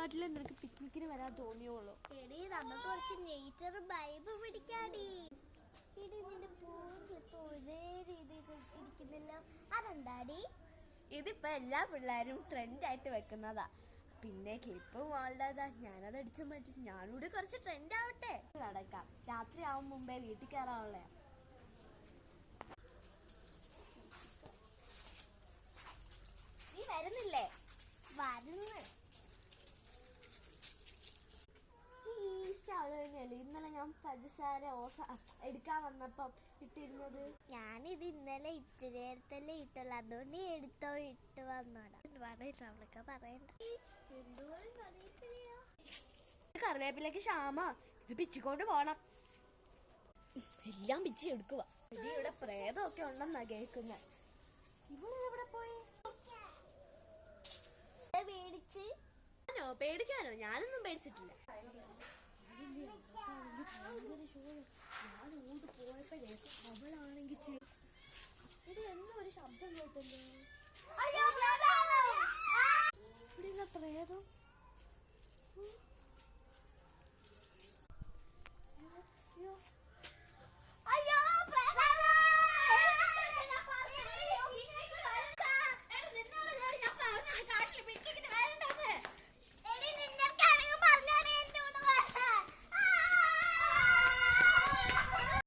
പാലക്കാട്ടിൽ നിനക്ക് പിക്നിക്കിന് വരാൻ തോന്നിയോളൂ? എടി നമുക്ക് കുറച്ച് നേച്ചർ വൈബ് പിടിക്കാടി. എടി നിന്റെ പൂവിലിപ്പോ ഒരേ രീതിയിൽ ഇരിക്കുന്നില്ല, അതെന്താടി? ഇതിപ്പോ എല്ലാ പിള്ളേരും ട്രെൻഡായിട്ട് വെക്കുന്നതാ. പിന്നെ ക്ലിപ്പ് മോളുടേതാ, ഞാനത് അടിച്ചു മാറ്റി ഞാനൂടെ കുറച്ച് ട്രെൻഡ് ആവട്ടെ. നടക്കാം, രാത്രി ആവും മുമ്പേ വീട്ടിൽ കയറാവുള്ളേ. നീ വരുന്നില്ലേ? വരുന്നു. തന്നെയല്ലേ ഇന്നലെ ഞാൻ പഞ്ചസാര എടുക്കാൻ വന്നപ്പം ഇട്ടിരുന്നത്? ഞാനിത് ഇന്നലെ ഇച്ചിരി നേരത്തല്ലേ ഇട്ടുള്ളൂ, അതുകൊണ്ട് എടുത്തോ ഇട്ട് വന്നോടാ. അവളൊക്കെ പറയണ്ട. കറിവേപ്പിലേക്ക് ക്ഷാമ, ഇത് പിച്ചിക്കൊണ്ട് പോണം. എല്ലാം പിച്ചി എടുക്കുക. ഇവിടെ പ്രേതമൊക്കെ ഉണ്ടെന്നാ കേൾക്കുന്നത്. ഇവളിതെവിടെ പോയി? പേടിക്കാനോ? ഞാനൊന്നും പേടിച്ചിട്ടില്ല. ഞാൻ ഓട് പോയപ്പോഴേ അവളാണെങ്കിൽ ഇത് എന്തോ ഒരു ശബ്ദം കേട്ടല്ലോ.